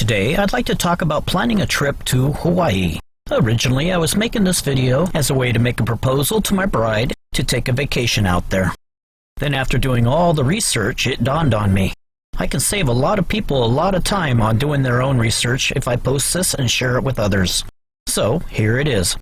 Today, I'd like to talk about planning a trip to Hawaii. Originally, I was making this video as a way to make a proposal to my bride to take a vacation out there. Then after doing all the research, it dawned on me. I can save a lot of people a lot of time on doing their own research if I post this and share it with others. So, here it is.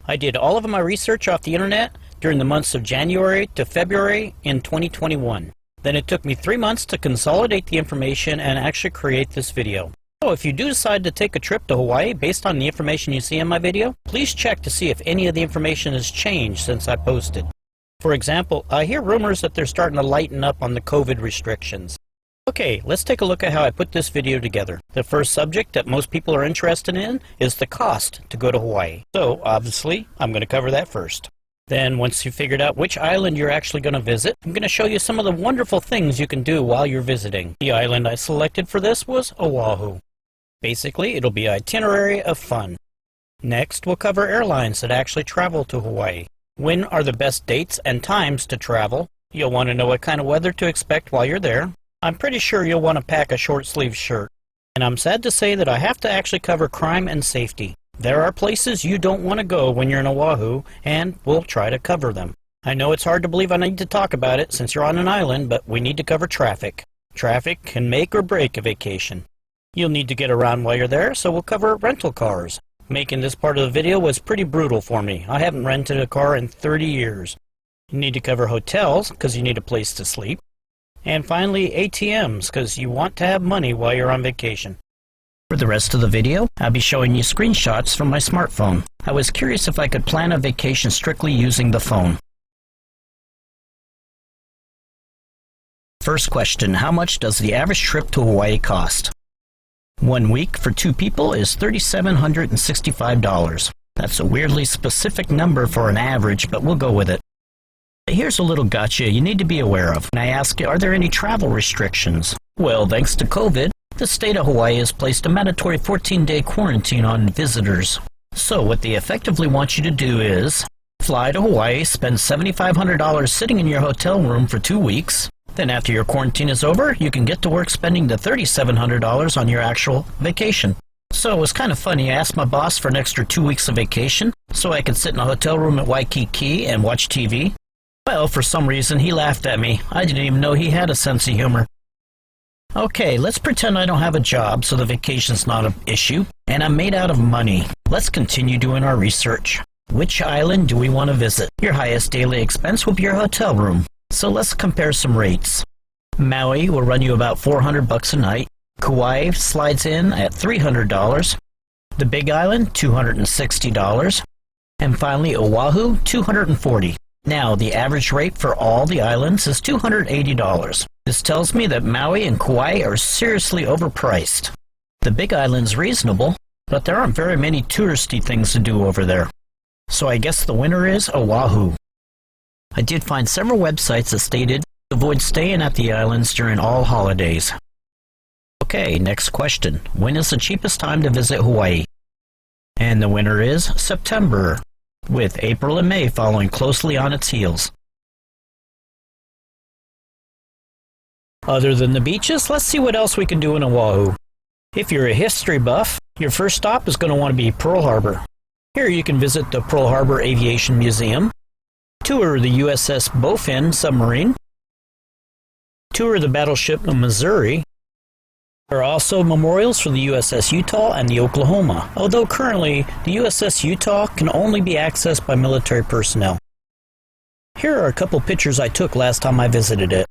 I did all of my research off the internet during the months of January to February in 2021. Then it took me 3 months to consolidate the information and actually create this video. So if you do decide to take a trip to Hawaii based on the information you see in my video, please check to see if any of the information has changed since I posted. For example, I hear rumors that they're starting to lighten up on the COVID restrictions. Okay, let's take a look at how I put this video together. The first subject that most people are interested in is the cost to go to Hawaii. So obviously, I'm going to cover that first. Then once you've figured out which island you're actually going to visit, I'm going to show you some of the wonderful things you can do while you're visiting. The island I selected for this was Oahu. Basically, it'll be an itinerary of fun. Next, we'll cover airlines that actually travel to Hawaii. When are the best dates and times to travel? You'll want to know what kind of weather to expect while you're there. I'm pretty sure you'll want to pack a short-sleeved shirt. And I'm sad to say that I have to actually cover crime and safety. There are places you don't want to go when you're in Oahu, and we'll try to cover them. I know it's hard to believe I need to talk about it since you're on an island, but we need to cover traffic. Traffic can make or break a vacation. You'll need to get around while you're there, so we'll cover rental cars. Making this part of the video was pretty brutal for me. I haven't rented a car in 30 years. You need to cover hotels, because you need a place to sleep. And finally, ATMs, because you want to have money while you're on vacation. For the rest of the video, I'll be showing you screenshots from my smartphone. I was curious if I could plan a vacation strictly using the phone. First question, how much does the average trip to Hawaii cost? 1 week for 2 people is $3,765. That's a weirdly specific number for an average, but we'll go with it. Here's a little gotcha you need to be aware of. And I ask, are there any travel restrictions? Well, thanks to COVID, the state of Hawaii has placed a mandatory 14-day quarantine on visitors. So what they effectively want you to do is fly to Hawaii, spend $7,500 sitting in your hotel room for 2 weeks. Then after your quarantine is over, you can get to work spending the $3,700 on your actual vacation. So it was kind of funny. I asked my boss for an extra 2 weeks of vacation so I could sit in a hotel room at Waikiki and watch TV. Well, for some reason, he laughed at me. I didn't even know he had a sense of humor. Okay, let's pretend I don't have a job, so the vacation's not an issue, and I'm made out of money. Let's continue doing our research. Which island do we want to visit? Your highest daily expense will be your hotel room. So let's compare some rates. Maui will run you about $400 a night. Kauai slides in at $300. The Big Island, $260. And finally, Oahu, $240. Now, the average rate for all the islands is $280. This tells me that Maui and Kauai are seriously overpriced. The Big Island's reasonable, but there aren't very many touristy things to do over there. So I guess the winner is Oahu. I did find several websites that stated to avoid staying at the islands during all holidays. Okay, next question. When is the cheapest time to visit Hawaii? And the winner is September, with April and May following closely on its heels. Other than the beaches, let's see what else we can do in Oahu. If you're a history buff, your first stop is going to want to be Pearl Harbor. Here you can visit the Pearl Harbor Aviation Museum, tour the USS Bowfin submarine, tour the battleship Missouri. There are also memorials for the USS Utah and the Oklahoma, although currently the USS Utah can only be accessed by military personnel. Here are a couple pictures I took last time I visited it.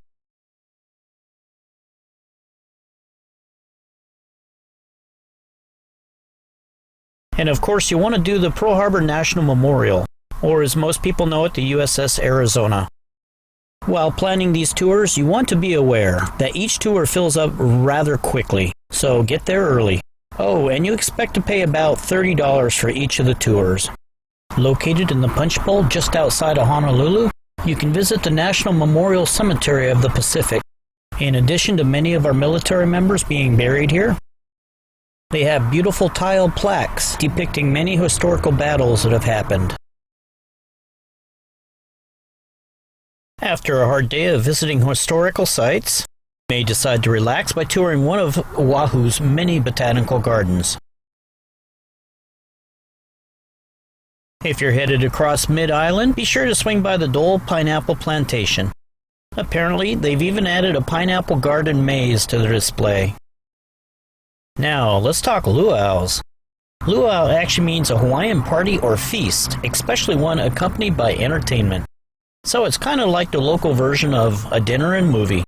And of course you want to do the Pearl Harbor National Memorial, or as most people know it, the USS Arizona. While planning these tours, you want to be aware that each tour fills up rather quickly, so get there early. Oh, and you expect to pay about $30 for each of the tours. Located in the Punch Bowl just outside of Honolulu, you can visit the National Memorial Cemetery of the Pacific. In addition to many of our military members being buried here, they have beautiful tiled plaques depicting many historical battles that have happened. After a hard day of visiting historical sites, You may decide to relax by touring one of Oahu's many botanical gardens. If you're headed across mid-island, be sure to swing by the Dole Pineapple Plantation. Apparently, they've even added a pineapple garden maze to their display. Now, let's talk luau's. Luau actually means a Hawaiian party or feast, especially one accompanied by entertainment. So it's kind of like the local version of a dinner and movie.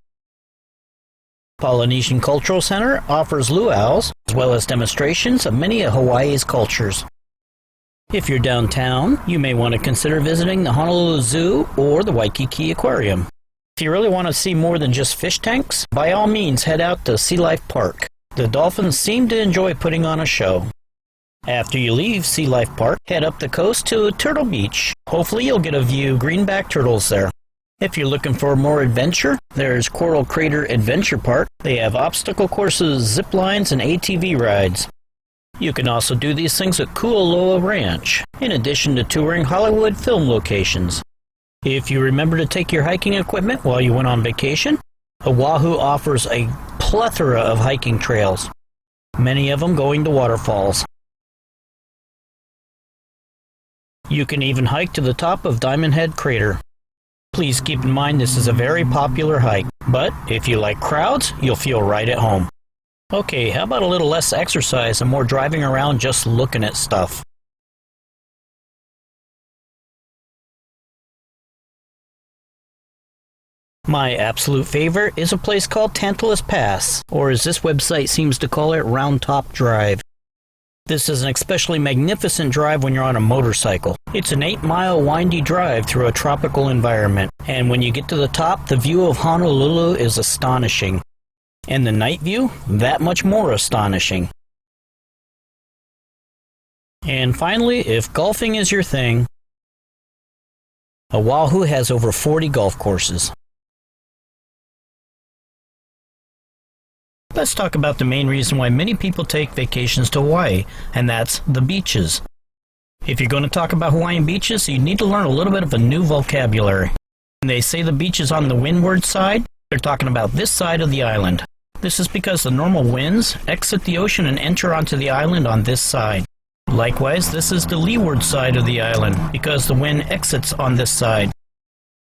Polynesian Cultural Center offers luau's, as well as demonstrations of many of Hawaii's cultures. If you're downtown, you may want to consider visiting the Honolulu Zoo or the Waikiki Aquarium. If you really want to see more than just fish tanks, by all means head out to Sea Life Park. The dolphins seem to enjoy putting on a show. After you leave Sea Life Park, head up the coast to Turtle Beach. Hopefully you'll get a view of greenback turtles there. If you're looking for more adventure, there's Coral Crater Adventure Park. They have obstacle courses, zip lines, and ATV rides. You can also do these things at Kualoa Ranch, in addition to touring Hollywood film locations. If you remember to take your hiking equipment while you went on vacation, Oahu offers a plethora of hiking trails, many of them going to waterfalls. You can even hike to the top of Diamond Head Crater. Please keep in mind this is a very popular hike, but if you like crowds, you'll feel right at home. Okay, how about a little less exercise and more driving around just looking at stuff? My absolute favorite is a place called Tantalus Pass, or as this website seems to call it, Round Top Drive. This is an especially magnificent drive when you're on a motorcycle. It's an 8-mile windy drive through a tropical environment, and when you get to the top, the view of Honolulu is astonishing. And the night view, that much more astonishing. And finally, if golfing is your thing, Oahu has over 40 golf courses. Let's talk about the main reason why many people take vacations to Hawaii, and that's the beaches. If you're going to talk about Hawaiian beaches, you need to learn a little bit of a new vocabulary. When they say the beach is on the windward side, they're talking about this side of the island. This is because the normal winds exit the ocean and enter onto the island on this side. Likewise, this is the leeward side of the island, because the wind exits on this side.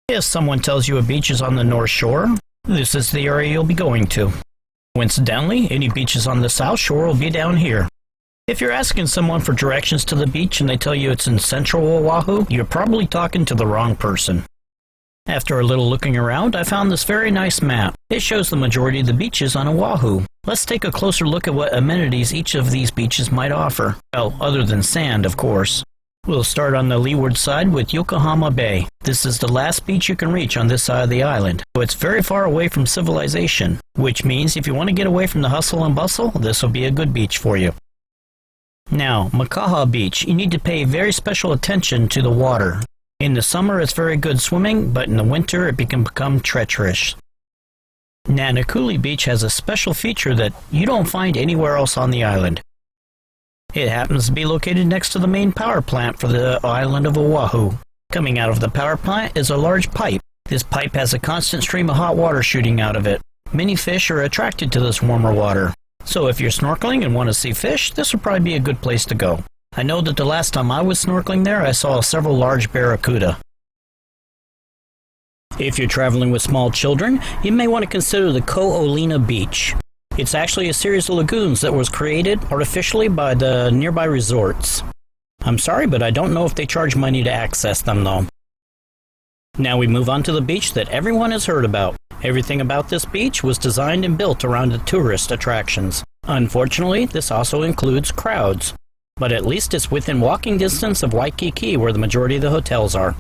If someone tells you a beach is on the north shore, this is the area you'll be going to. Coincidentally, any beaches on the south shore will be down here. If you're asking someone for directions to the beach and they tell you it's in central Oahu, you're probably talking to the wrong person. After a little looking around, I found this very nice map. It shows the majority of the beaches on Oahu. Let's take a closer look at what amenities each of these beaches might offer. Well, other than sand, of course. We'll start on the leeward side with Hanauma Bay. This is the last beach you can reach on this side of the island. So it's very far away from civilization, which means if you want to get away from the hustle and bustle, this will be a good beach for you. Now, Makaha Beach, you need to pay very special attention to the water. In the summer, it's very good swimming, but in the winter, it can become treacherous. Nanakuli Beach has a special feature that you don't find anywhere else on the island. It happens to be located next to the main power plant for the island of Oahu. Coming out of the power plant is a large pipe. This pipe has a constant stream of hot water shooting out of it. Many fish are attracted to this warmer water. So if you're snorkeling and want to see fish, this would probably be a good place to go. I know that the last time I was snorkeling there, I saw several large barracuda. If you're traveling with small children, you may want to consider the Ko'olina Beach. It's actually a series of lagoons that was created artificially by the nearby resorts. I'm sorry, but I don't know if they charge money to access them though. Now we move on to the beach that everyone has heard about. Everything about this beach was designed and built around the tourist attractions. Unfortunately, this also includes crowds. But at least it's within walking distance of Waikiki where the majority of the hotels are.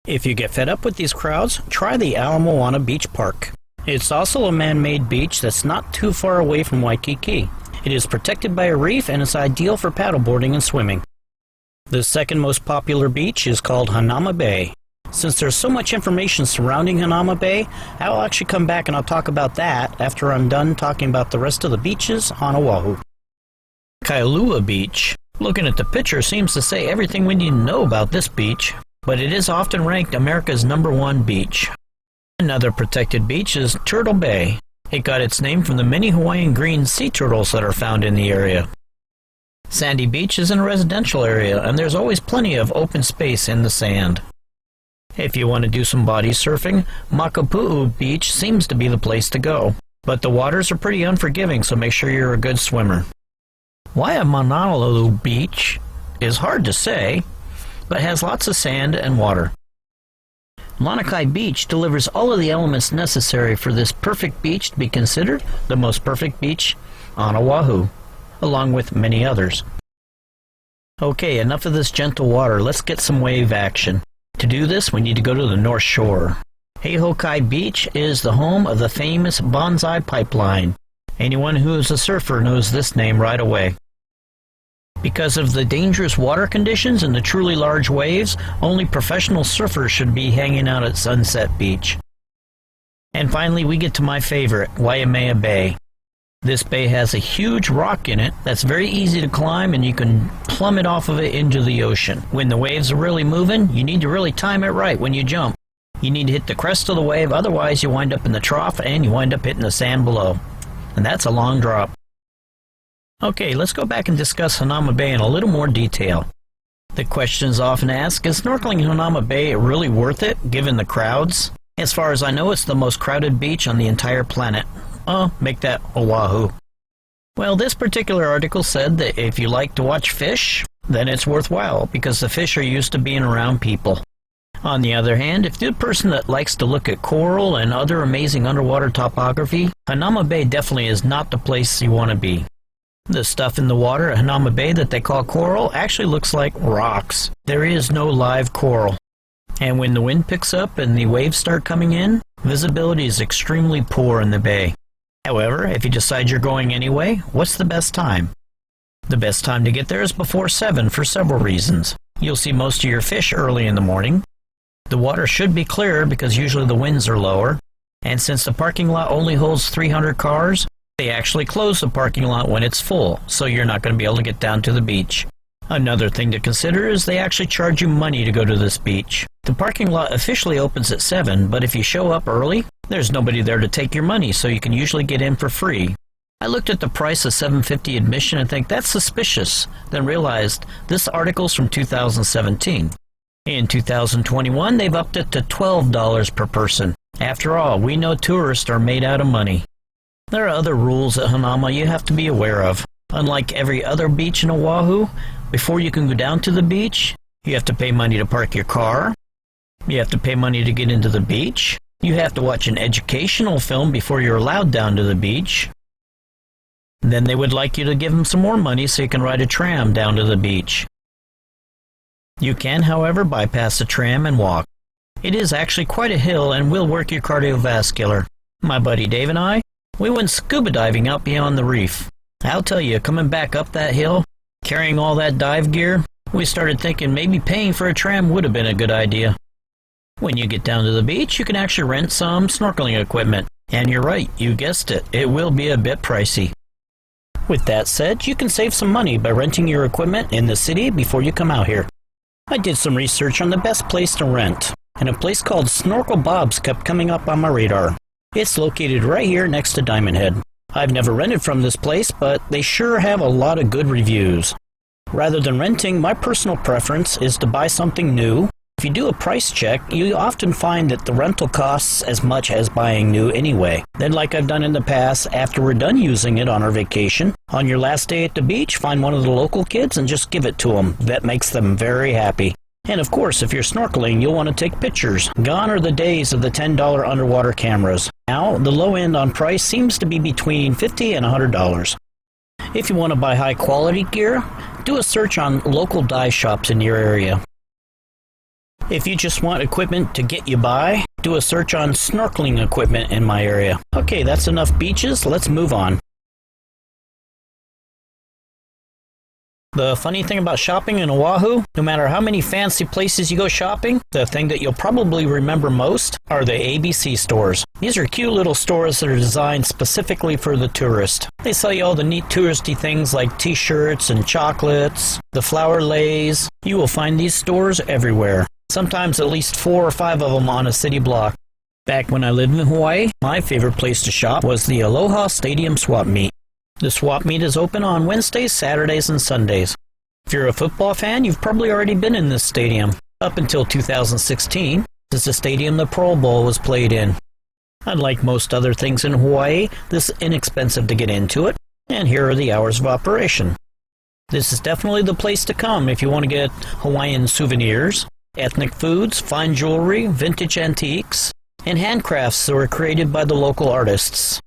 If you get fed up with these crowds, try the Ala Moana Beach Park. It's also a man-made beach that's not too far away from Waikiki. It is protected by a reef and is ideal for paddleboarding and swimming. The second most popular beach is called Hanauma Bay. Since there's so much information surrounding Hanauma Bay, I'll actually come back and I'll talk about that after I'm done talking about the rest of the beaches on Oahu. Kailua Beach. Looking at the picture seems to say everything we need to know about this beach, but it is often ranked America's #1 beach. Another protected beach is Turtle Bay. It got its name from the many Hawaiian green sea turtles that are found in the area. Sandy Beach is in a residential area, and there's always plenty of open space in the sand. If you want to do some body surfing, Makapu'u Beach seems to be the place to go. But the waters are pretty unforgiving, so make sure you're a good swimmer. Waimanalo Beach is hard to say, but has lots of sand and water. Lanakai Beach delivers all of the elements necessary for this perfect beach to be considered the most perfect beach on Oahu, along with many others. Okay, enough of this gentle water. Let's get some wave action. To do this, we need to go to the North Shore. Heihokai Beach is the home of the famous Bonsai Pipeline. Anyone who is a surfer knows this name right away. Because of the dangerous water conditions and the truly large waves, only professional surfers should be hanging out at Sunset Beach. And finally, we get to my favorite, Waimea Bay. This bay has a huge rock in it that's very easy to climb, and you can plummet off of it into the ocean. When the waves are really moving, you need to really time it right when you jump. You need to hit the crest of the wave, otherwise you wind up in the trough and you wind up hitting the sand below. And that's a long drop. Okay, let's go back and discuss Hanauma Bay in a little more detail. The questions often asked, is snorkeling in Hanauma Bay really worth it, given the crowds? As far as I know, it's the most crowded beach on the entire planet. Oh, make that Oahu. Well, this particular article said that if you like to watch fish, then it's worthwhile, because the fish are used to being around people. On the other hand, if you're a person that likes to look at coral and other amazing underwater topography, Hanauma Bay definitely is not the place you want to be. The stuff in the water at Hanauma Bay that they call coral actually looks like rocks. There is no live coral. And when the wind picks up and the waves start coming in, visibility is extremely poor in the bay. However, if you decide you're going anyway, what's the best time? The best time to get there is before 7 for several reasons. You'll see most of your fish early in the morning. The water should be clear because usually the winds are lower. And since the parking lot only holds 300 cars, they actually close the parking lot when it's full, so you're not going to be able to get down to the beach. Another thing to consider is they actually charge you money to go to this beach. The parking lot officially opens at 7, but if you show up early, there's nobody there to take your money, so you can usually get in for free. I looked at the price of $7.50 admission and think that's suspicious, then realized this article's from 2017. In 2021, they've upped it to $12 per person. After all, we know tourists are made out of money. There are other rules at Hanauma you have to be aware of. Unlike every other beach in Oahu, before you can go down to the beach, you have to pay money to park your car. You have to pay money to get into the beach. You have to watch an educational film before you're allowed down to the beach. Then they would like you to give them some more money so you can ride a tram down to the beach. You can, however, bypass the tram and walk. It is actually quite a hill and will work your cardiovascular. My buddy Dave and I, we went scuba diving out beyond the reef. I'll tell you, coming back up that hill, carrying all that dive gear, we started thinking maybe paying for a tram would have been a good idea. When you get down to the beach, you can actually rent some snorkeling equipment. And you're right, you guessed it, it will be a bit pricey. With that said, you can save some money by renting your equipment in the city before you come out here. I did some research on the best place to rent, and a place called Snorkel Bob's kept coming up on my radar. It's located right here next to Diamond Head. I've never rented from this place, but they sure have a lot of good reviews. Rather than renting, my personal preference is to buy something new. If you do a price check, you often find that the rental costs as much as buying new anyway. Then, like I've done in the past, after we're done using it on our vacation, on your last day at the beach, find one of the local kids and just give it to them. That makes them very happy. And of course, if you're snorkeling, you'll want to take pictures. Gone are the days of the $10 underwater cameras. Now, the low end on price seems to be between $50 and $100. If you want to buy high quality gear, do a search on local dive shops in your area. If you just want equipment to get you by, do a search on snorkeling equipment in my area. Okay, that's enough beaches, let's move on. The funny thing about shopping in Oahu, no matter how many fancy places you go shopping, the thing that you'll probably remember most are the ABC stores. These are cute little stores that are designed specifically for the tourist. They sell you all the neat touristy things like t-shirts and chocolates, the flower leis. You will find these stores everywhere. Sometimes at least 4 or 5 of them on a city block. Back when I lived in Hawaii, my favorite place to shop was the Aloha Stadium Swap Meet. The swap meet is open on Wednesdays, Saturdays, and Sundays. If you're a football fan, you've probably already been in this stadium. Up until 2016, this is the stadium the Pro Bowl was played in. Unlike most other things in Hawaii, this is inexpensive to get into it, and here are the hours of operation. This is definitely the place to come if you want to get Hawaiian souvenirs, ethnic foods, fine jewelry, vintage antiques, and handcrafts that were created by the local artists.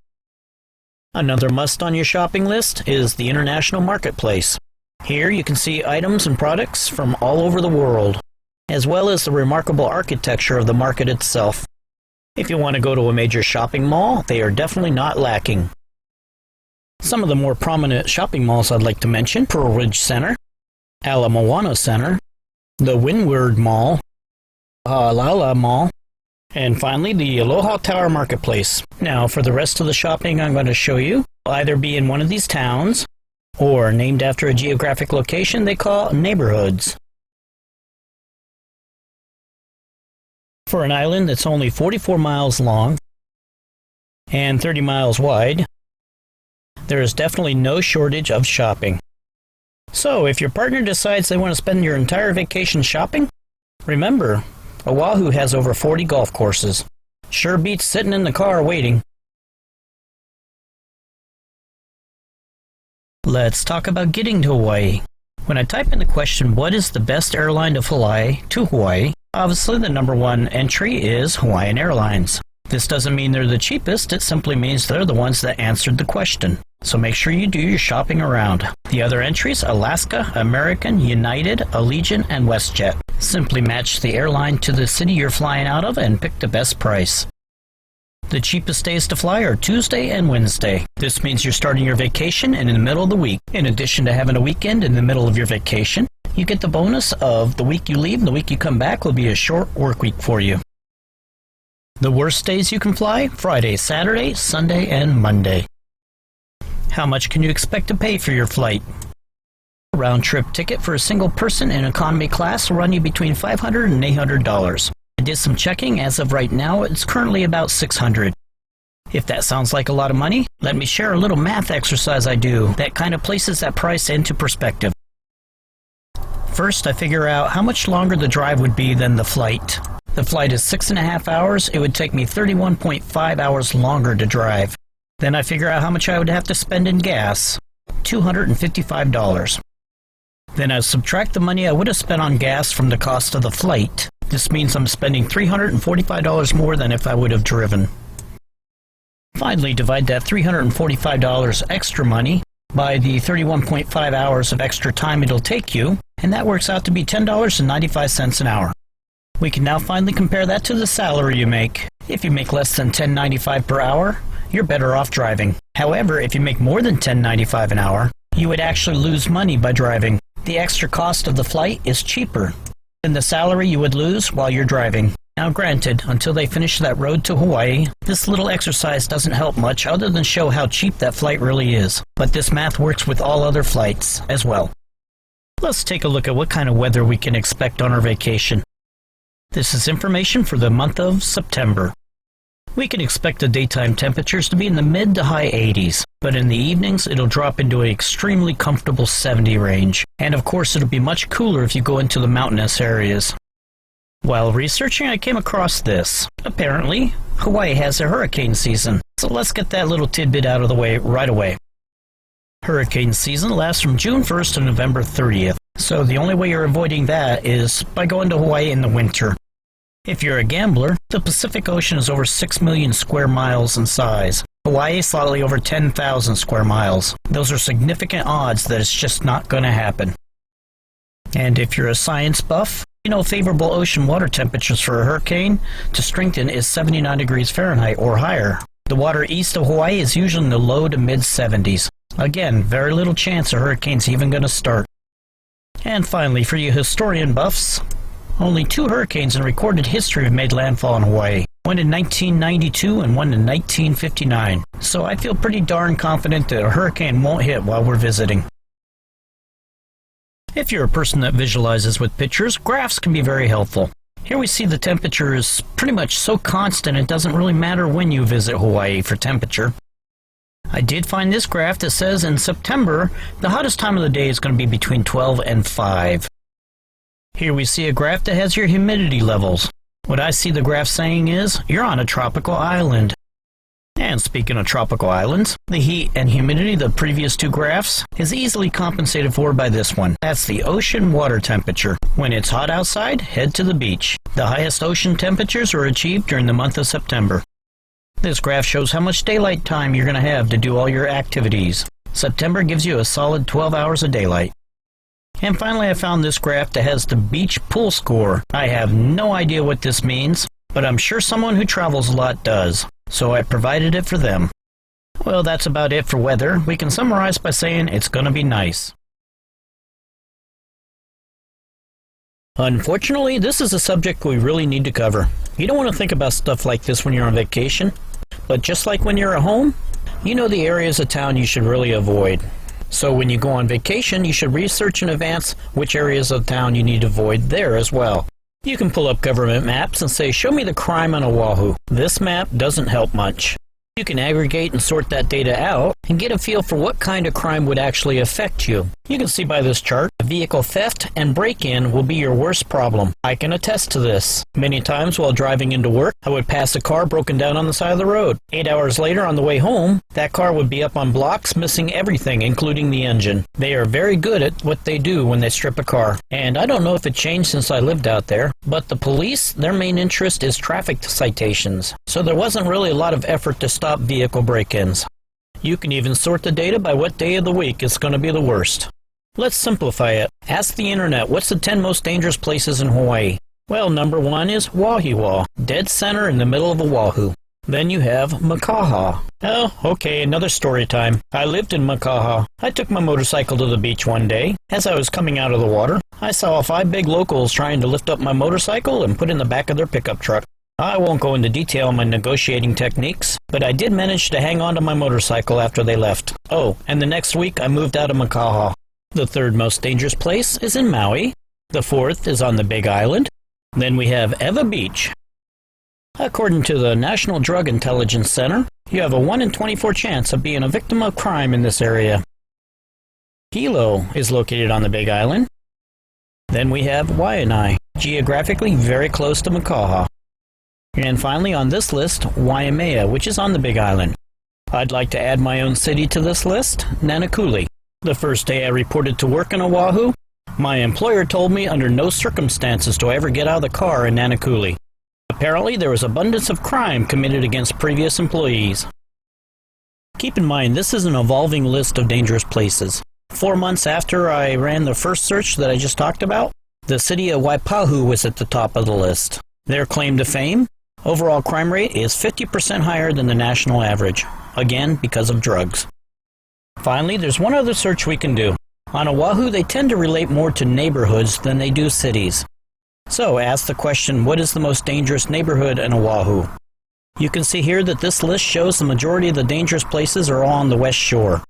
Another must on your shopping list is the International Marketplace. Here you can see items and products from all over the world, as well as the remarkable architecture of the market itself. If you want to go to a major shopping mall, they are definitely not lacking. Some of the more prominent shopping malls I'd like to mention: Pearl Ridge Center, Ala Moana Center, the Windward Mall, Ha'alala Mall, and finally the Aloha Tower Marketplace. Now for the rest of the shopping I'm going to show you, will either be in one of these towns or named after a geographic location they call neighborhoods. For an island that's only 44 miles long and 30 miles wide, there is definitely no shortage of shopping. So if your partner decides they want to spend your entire vacation shopping, remember, Oahu has over 40 golf courses. Sure beats sitting in the car waiting. Let's talk about getting to Hawaii. When I type in the question, what is the best airline to fly to Hawaii, obviously the number one entry is Hawaiian Airlines. This doesn't mean they're the cheapest, it simply means they're the ones that answered the question. So make sure you do your shopping around. The other entries: Alaska, American, United, Allegiant, and WestJet. Simply match the airline to the city you're flying out of and pick the best price. The cheapest days to fly are Tuesday and Wednesday. This means you're starting your vacation in the middle of the week. In addition to having a weekend in the middle of your vacation, you get the bonus of the week you leave and the week you come back will be a short work week for you. The worst days you can fly: Friday, Saturday, Sunday, and Monday. How much can you expect to pay for your flight? A round-trip ticket for a single person in economy class will run you between $500 and $800. I did some checking. As of right now, it's currently about $600. If that sounds like a lot of money, let me share a little math exercise I do that kind of places that price into perspective. First, I figure out how much longer the drive would be than the flight. The flight is 6.5 hours. It would take me 31.5 hours longer to drive. Then I figure out how much I would have to spend in gas: $255. Then I subtract the money I would have spent on gas from the cost of the flight. This means I'm spending $345 more than if I would have driven. Finally, divide that $345 extra money by the 31.5 hours of extra time it'll take you, and that works out to be $10.95 an hour. We can now finally compare that to the salary you make. If you make less than $10.95 per hour, you're better off driving. However, if you make more than $10.95 an hour, you would actually lose money by driving. The extra cost of the flight is cheaper than the salary you would lose while you're driving. Now granted, until they finish that road to Hawaii, this little exercise doesn't help much other than show how cheap that flight really is. But this math works with all other flights as well. Let's take a look at what kind of weather we can expect on our vacation. This is information for the month of September. We can expect the daytime temperatures to be in the mid to high 80s, but in the evenings it'll drop into an extremely comfortable 70 range. And of course it'll be much cooler if you go into the mountainous areas. While researching, I came across this. Apparently, Hawaii has a hurricane season, so let's get that little tidbit out of the way right away. Hurricane season lasts from June 1st to November 30th, so the only way you're avoiding that is by going to Hawaii in the winter. If you're a gambler, the Pacific Ocean is over 6 million square miles in size. Hawaii is slightly over 10,000 square miles. Those are significant odds that it's just not going to happen. And if you're a science buff, you know favorable ocean water temperatures for a hurricane to strengthen is 79 degrees Fahrenheit or higher. The water east of Hawaii is usually in the low to mid 70s. Again, very little chance a hurricane's even going to start. And finally, for you historian buffs, only 2 hurricanes in recorded history have made landfall in Hawaii. One in 1992 and one in 1959. So I feel pretty darn confident that a hurricane won't hit while we're visiting. If you're a person that visualizes with pictures, graphs can be very helpful. Here we see the temperature is pretty much so constant it doesn't really matter when you visit Hawaii for temperature. I did find this graph that says in September, the hottest time of the day is going to be between 12 and 5. Here we see a graph that has your humidity levels. What I see the graph saying is, you're on a tropical island. And speaking of tropical islands, the heat and humidity of the previous two graphs is easily compensated for by this one. That's the ocean water temperature. When it's hot outside, head to the beach. The highest ocean temperatures are achieved during the month of September. This graph shows how much daylight time you're going to have to do all your activities. September gives you a solid 12 hours of daylight. And finally, I found this graph that has the beach pool score. I have no idea what this means, but I'm sure someone who travels a lot does, so I provided it for them. Well, that's about it for weather. We can summarize by saying it's going to be nice. Unfortunately, this is a subject we really need to cover. You don't want to think about stuff like this when you're on vacation, but just like when you're at home, you know the areas of town you should really avoid. So when you go on vacation, you should research in advance which areas of town you need to avoid there as well. You can pull up government maps and say, show me the crime on Oahu. This map doesn't help much. You can aggregate and sort that data out and get a feel for what kind of crime would actually affect you. You can see by this chart, vehicle theft and break-in will be your worst problem. I can attest to this. Many times while driving into work, I would pass a car broken down on the side of the road. 8 hours later on the way home, that car would be up on blocks missing everything, including the engine. They are very good at what they do when they strip a car. And I don't know if it changed since I lived out there, but the police, their main interest is traffic citations. So there wasn't really a lot of effort to stop vehicle break-ins. You can even sort the data by what day of the week is going to be the worst. Let's simplify it. Ask the internet, what's the 10 most dangerous places in Hawaii? Well, number 1 is Wahiawa, dead center in the middle of Oahu. Then you have Makaha. Oh, okay, another story time. I lived in Makaha. I took my motorcycle to the beach one day. As I was coming out of the water, I saw 5 big locals trying to lift up my motorcycle and put in the back of their pickup truck. I won't go into detail on my negotiating techniques, but I did manage to hang on to my motorcycle after they left. Oh, and the next week I moved out of Makaha. The 3rd most dangerous place is in Maui. The 4th is on the Big Island. Then we have Ewa Beach. According to the National Drug Intelligence Center, you have a 1 in 24 chance of being a victim of crime in this area. Hilo is located on the Big Island. Then we have Waianae, geographically very close to Makaha. And finally on this list, Waimea, which is on the Big Island. I'd like to add my own city to this list, Nanakuli. The first day I reported to work in Oahu, my employer told me under no circumstances do I ever get out of the car in Nanakuli. Apparently there was abundance of crime committed against previous employees. Keep in mind, this is an evolving list of dangerous places. 4 months after I ran the first search that I just talked about, the city of Waipahu was at the top of the list. Their claim to fame? Overall crime rate is 50% higher than the national average, again because of drugs. Finally, there's one other search we can do. On Oahu, they tend to relate more to neighborhoods than they do cities. So ask the question, what is the most dangerous neighborhood in Oahu? You can see here that this list shows the majority of the dangerous places are all on the west shore.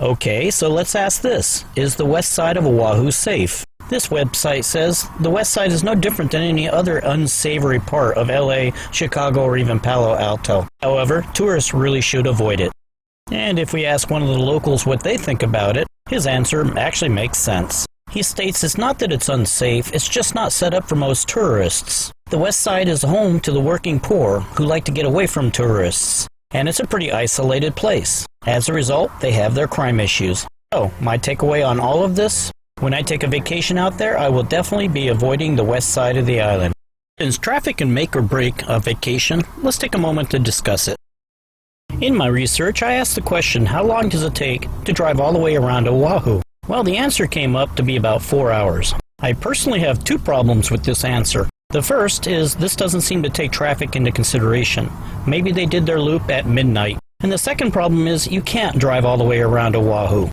Okay, so let's ask this, is the west side of Oahu safe? This website says the west side is no different than any other unsavory part of LA, Chicago, or even Palo Alto. However, tourists really should avoid it. And if we ask one of the locals what they think about it, his answer actually makes sense. He states it's not that it's unsafe, it's just not set up for most tourists. The west side is home to the working poor who like to get away from tourists. And it's a pretty isolated place. As a result, they have their crime issues. So, my takeaway on all of this? When I take a vacation out there, I will definitely be avoiding the west side of the island. Since traffic can make or break a vacation, let's take a moment to discuss it. In my research, I asked the question, how long does it take to drive all the way around Oahu? Well, the answer came up to be about 4 hours. I personally have 2 problems with this answer. The first is this doesn't seem to take traffic into consideration. Maybe they did their loop at midnight. And the second problem is you can't drive all the way around Oahu.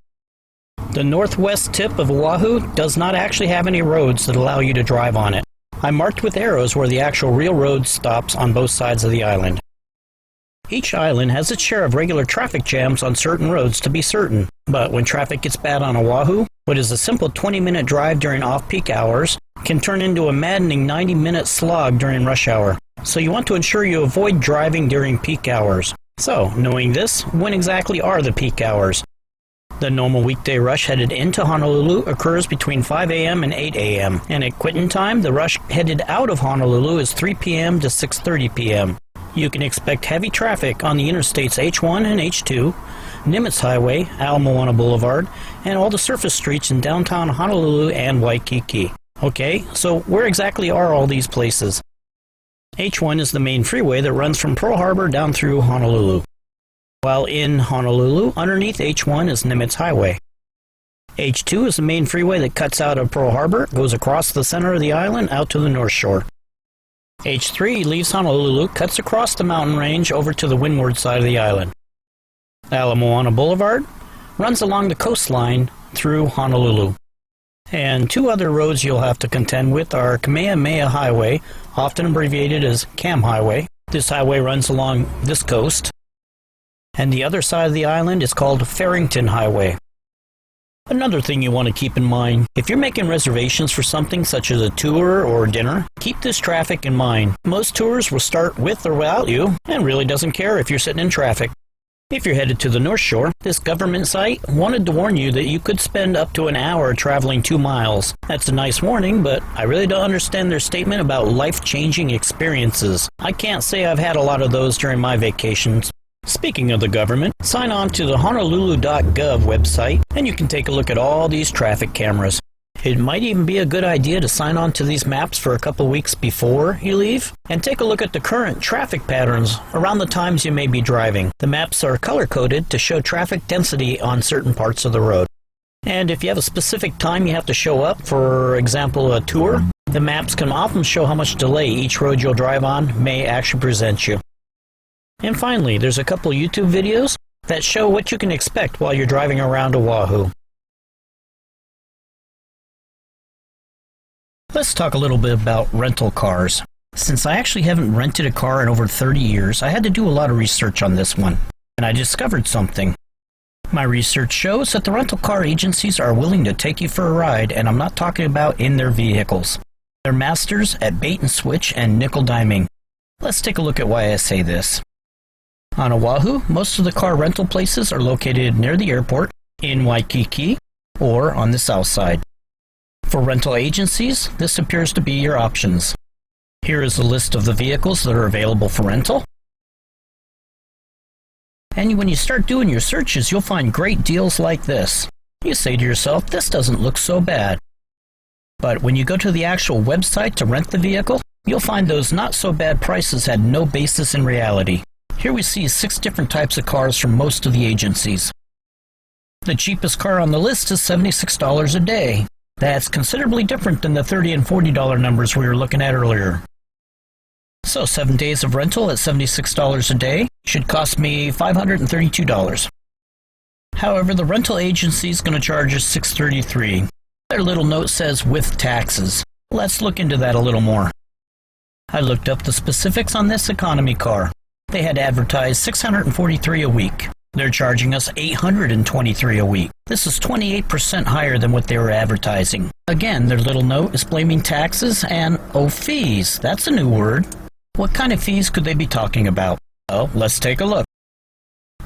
The northwest tip of Oahu does not actually have any roads that allow you to drive on it. I marked with arrows where the actual real road stops on both sides of the island. Each island has its share of regular traffic jams on certain roads to be certain, but when traffic gets bad on Oahu, what is a simple 20-minute drive during off-peak hours can turn into a maddening 90-minute slog during rush hour, so you want to ensure you avoid driving during peak hours. So, knowing this, when exactly are the peak hours? The normal weekday rush headed into Honolulu occurs between 5 a.m. and 8 a.m., and at quitting time, the rush headed out of Honolulu is 3 p.m. to 6:30 p.m. You can expect heavy traffic on the interstates H1 and H2, Nimitz Highway, Ala Moana Boulevard, and all the surface streets in downtown Honolulu and Waikiki. Okay, so where exactly are all these places? H1 is the main freeway that runs from Pearl Harbor down through Honolulu. While in Honolulu, underneath H1 is Nimitz Highway. H2 is the main freeway that cuts out of Pearl Harbor, goes across the center of the island out to the North Shore. H3 leaves Honolulu, cuts across the mountain range over to the windward side of the island. Ala Moana Boulevard runs along the coastline through Honolulu. And two other roads you'll have to contend with are Kamehameha Highway, often abbreviated as Kam Highway. This highway runs along this coast. And the other side of the island is called Farrington Highway. Another thing you want to keep in mind, if you're making reservations for something such as a tour or dinner, keep this traffic in mind. Most tours will start with or without you, and really doesn't care if you're sitting in traffic. If you're headed to the North Shore, this government site wanted to warn you that you could spend up to an hour traveling 2 miles. That's a nice warning, but I really don't understand their statement about life-changing experiences. I can't say I've had a lot of those during my vacations. Speaking of the government, sign on to the honolulu.gov website and you can take a look at all these traffic cameras. It might even be a good idea to sign on to these maps for a couple weeks before you leave and take a look at the current traffic patterns around the times you may be driving. The maps are color-coded to show traffic density on certain parts of the road. And if you have a specific time you have to show up, for example a tour, the maps can often show how much delay each road you'll drive on may actually present you. And finally, there's a couple YouTube videos that show what you can expect while you're driving around Oahu. Let's talk a little bit about rental cars. Since I actually haven't rented a car in over 30 years, I had to do a lot of research on this one. And I discovered something. My research shows that the rental car agencies are willing to take you for a ride, and I'm not talking about in their vehicles. They're masters at bait and switch and nickel diming. Let's take a look at why I say this. On Oahu, most of the car rental places are located near the airport, in Waikiki, or on the south side. For rental agencies, this appears to be your options. Here is a list of the vehicles that are available for rental. And when you start doing your searches, you'll find great deals like this. You say to yourself, this doesn't look so bad. But when you go to the actual website to rent the vehicle, you'll find those not so bad prices had no basis in reality. Here we see 6 different types of cars from most of the agencies. The cheapest car on the list is $76 a day. That's considerably different than the $30 and $40 numbers we were looking at earlier. So 7 days of rental at $76 a day should cost me $532. However, the rental agency is going to charge us $633. Their little note says with taxes. Let's look into that a little more. I looked up the specifics on this economy car. They had advertised $643 a week. They're charging us $823 a week. This is 28% higher than what they were advertising. Again, their little note is blaming taxes and, fees. That's a new word. What kind of fees could they be talking about? Well, let's take a look.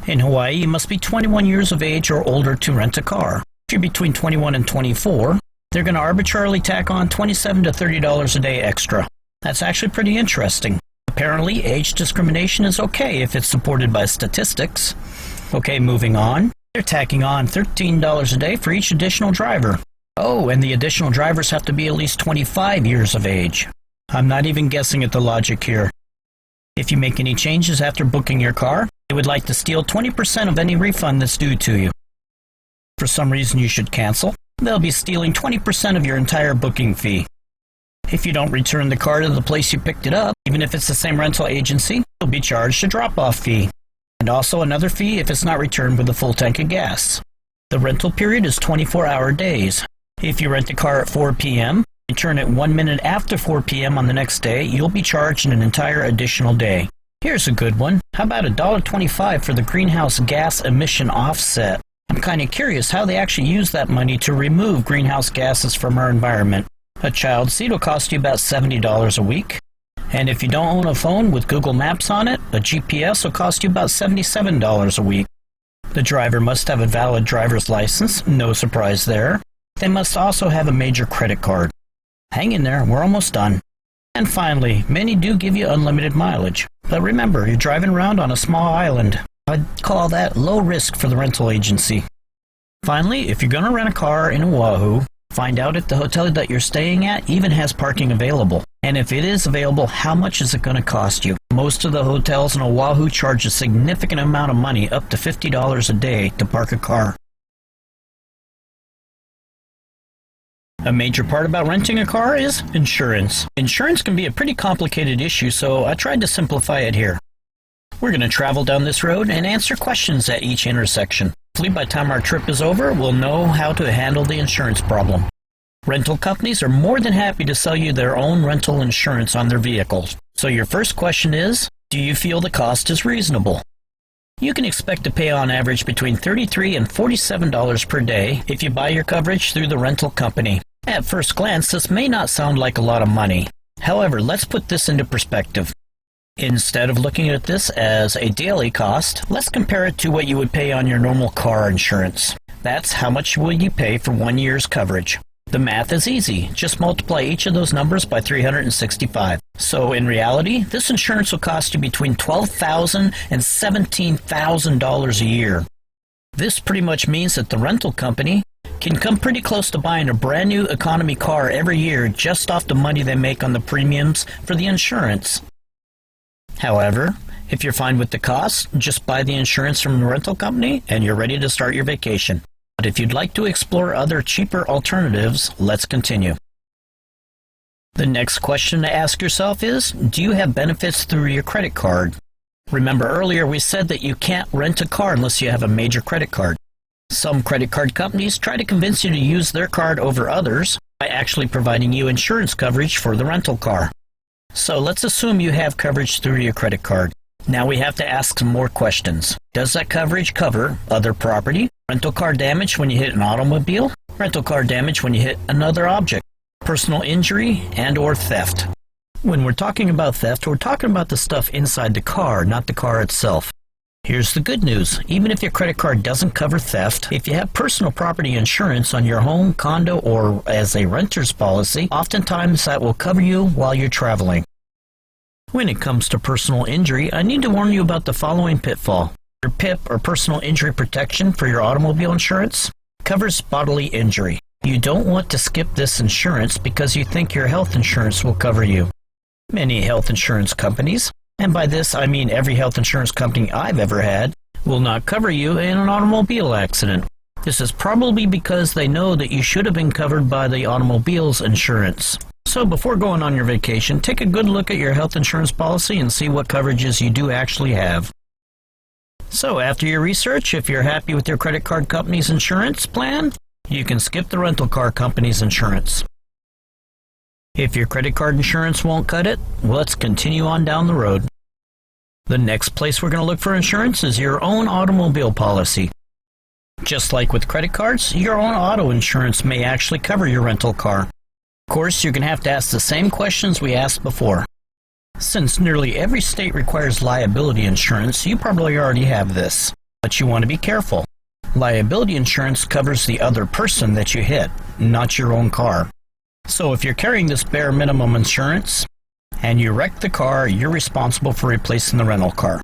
In Hawaii, you must be 21 years of age or older to rent a car. If you're between 21 and 24, they're going to arbitrarily tack on $27 to $30 a day extra. That's actually pretty interesting. Apparently, age discrimination is okay if it's supported by statistics. Okay, moving on. They're tacking on $13 a day for each additional driver. Oh, and the additional drivers have to be at least 25 years of age. I'm not even guessing at the logic here. If you make any changes after booking your car, they would like to steal 20% of any refund that's due to you. For some reason you should cancel, they'll be stealing 20% of your entire booking fee. If you don't return the car to the place you picked it up, even if it's the same rental agency, you'll be charged a drop-off fee. And also another fee if it's not returned with a full tank of gas. The rental period is 24-hour days. If you rent a car at 4 p.m., return it 1 minute after 4 p.m. on the next day, you'll be charged an entire additional day. Here's a good one. How about $1.25 for the greenhouse gas emission offset? I'm kind of curious how they actually use that money to remove greenhouse gases from our environment. A child seat will cost you about $70 a week. And if you don't own a phone with Google Maps on it, a GPS will cost you about $77 a week. The driver must have a valid driver's license, no surprise there. They must also have a major credit card. Hang in there, we're almost done. And finally, many do give you unlimited mileage. But remember, you're driving around on a small island. I'd call that low risk for the rental agency. Finally, if you're going to rent a car in Oahu, find out if the hotel that you're staying at even has parking available. And if it is available, how much is it going to cost you? Most of the hotels in Oahu charge a significant amount of money, up to $50 a day, to park a car. A major part about renting a car is insurance. Insurance can be a pretty complicated issue, so I tried to simplify it here. We're going to travel down this road and answer questions at each intersection. Hopefully by the time our trip is over, we'll know how to handle the insurance problem. Rental companies are more than happy to sell you their own rental insurance on their vehicles. So your first question is, do you feel the cost is reasonable? You can expect to pay on average between $33 and $47 per day if you buy your coverage through the rental company. At first glance, this may not sound like a lot of money. However, let's put this into perspective. Instead of looking at this as a daily cost, let's compare it to what you would pay on your normal car insurance. That's how much will you pay for 1 year's coverage. The math is easy. Just multiply each of those numbers by 365. So in reality, this insurance will cost you between $12,000 and $17,000 a year. This pretty much means that the rental company can come pretty close to buying a brand new economy car every year just off the money they make on the premiums for the insurance. However, if you're fine with the cost, just buy the insurance from the rental company and you're ready to start your vacation. But if you'd like to explore other cheaper alternatives, let's continue. The next question to ask yourself is, do you have benefits through your credit card? Remember earlier we said that you can't rent a car unless you have a major credit card. Some credit card companies try to convince you to use their card over others by actually providing you insurance coverage for the rental car. So let's assume you have coverage through your credit card. Now we have to ask some more questions. Does that coverage cover other property, rental car damage when you hit an automobile, rental car damage when you hit another object, personal injury, and/or theft? When we're talking about theft, we're talking about the stuff inside the car, not the car itself. Here's the good news. Even if your credit card doesn't cover theft, if you have personal property insurance on your home, condo, or as a renter's policy, oftentimes that will cover you while you're traveling. When it comes to personal injury, I need to warn you about the following pitfall. Your PIP, or personal injury protection for your automobile insurance, covers bodily injury. You don't want to skip this insurance because you think your health insurance will cover you. Many health insurance companies, and by this I mean every health insurance company I've ever had, will not cover you in an automobile accident. This is probably because they know that you should have been covered by the automobile's insurance. So before going on your vacation, take a good look at your health insurance policy and see what coverages you do actually have. So after your research, if you're happy with your credit card company's insurance plan, you can skip the rental car company's insurance. If your credit card insurance won't cut it, let's continue on down the road. The next place we're going to look for insurance is your own automobile policy. Just like with credit cards, your own auto insurance may actually cover your rental car. Of course, you're going to have to ask the same questions we asked before. Since nearly every state requires liability insurance, you probably already have this. But you want to be careful. Liability insurance covers the other person that you hit, not your own car. So if you're carrying this bare minimum insurance and you wreck the car, you're responsible for replacing the rental car.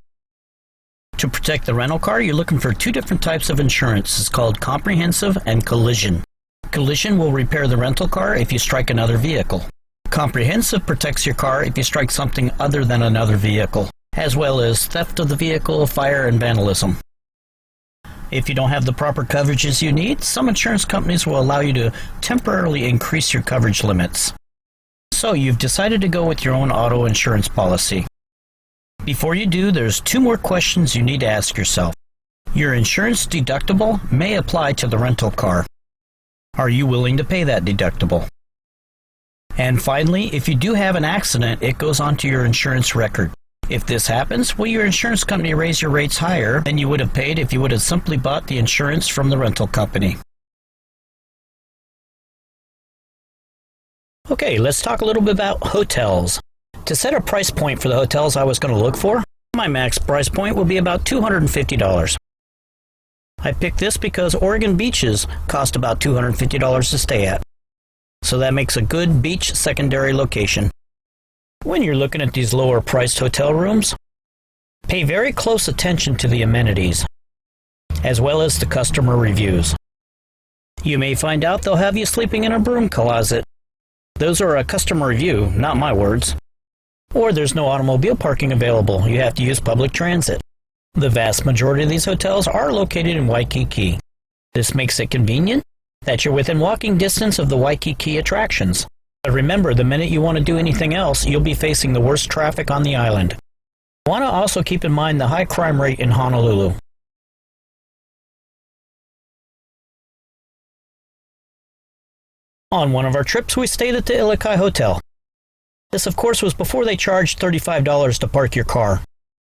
To protect the rental car, you're looking for two different types of insurance. It's called comprehensive and collision. Collision will repair the rental car if you strike another vehicle. Comprehensive protects your car if you strike something other than another vehicle, as well as theft of the vehicle, fire, and vandalism. If you don't have the proper coverages you need, some insurance companies will allow you to temporarily increase your coverage limits. So you've decided to go with your own auto insurance policy. Before you do, there's two more questions you need to ask yourself. Your insurance deductible may apply to the rental car. Are you willing to pay that deductible? And finally, if you do have an accident, it goes onto your insurance record. If this happens, will your insurance company raise your rates higher than you would have paid if you would have simply bought the insurance from the rental company? Okay, let's talk a little bit about hotels. To set a price point for the hotels I was going to look for, my max price point will be about $250. I picked this because Oregon beaches cost about $250 to stay at, so that makes a good beach secondary location. When you're looking at these lower priced hotel rooms, pay very close attention to the amenities, as well as the customer reviews. You may find out they'll have you sleeping in a broom closet. Those are a customer review, not my words. Or there's no automobile parking available. You have to use public transit. The vast majority of these hotels are located in Waikiki. This makes it convenient that you're within walking distance of the Waikiki attractions. But remember, the minute you want to do anything else, you'll be facing the worst traffic on the island. You want to also keep in mind the high crime rate in Honolulu. On one of our trips, we stayed at the Ilikai Hotel. This, of course, was before they charged $35 to park your car.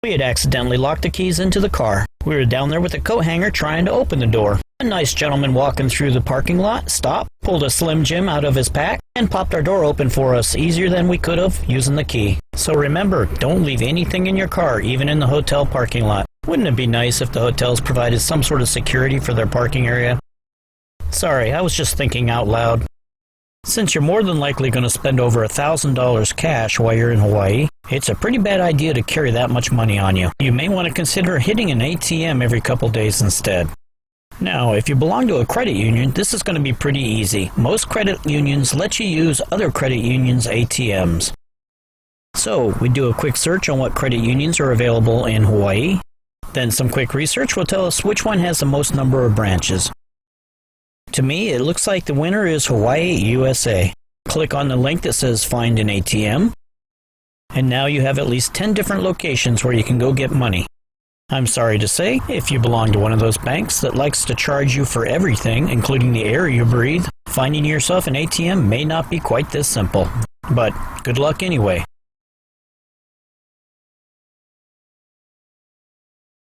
We had accidentally locked the keys into the car. We were down there with a coat hanger trying to open the door. A nice gentleman walking through the parking lot stopped, pulled a Slim Jim out of his pack, and popped our door open for us easier than we could have using the key. So remember, don't leave anything in your car, even in the hotel parking lot. Wouldn't it be nice if the hotels provided some sort of security for their parking area? Sorry, I was just thinking out loud. Since you're more than likely going to spend over $1,000 cash while you're in Hawaii, it's a pretty bad idea to carry that much money on you. You may want to consider hitting an ATM every couple days instead. Now, if you belong to a credit union, this is going to be pretty easy. Most credit unions let you use other credit unions' ATMs. So, we do a quick search on what credit unions are available in Hawaii. Then some quick research will tell us which one has the most number of branches. To me, it looks like the winner is Hawaii, USA. Click on the link that says Find an ATM, and now you have at least 10 different locations where you can go get money. I'm sorry to say, if you belong to one of those banks that likes to charge you for everything, including the air you breathe, finding yourself an ATM may not be quite this simple. But good luck anyway.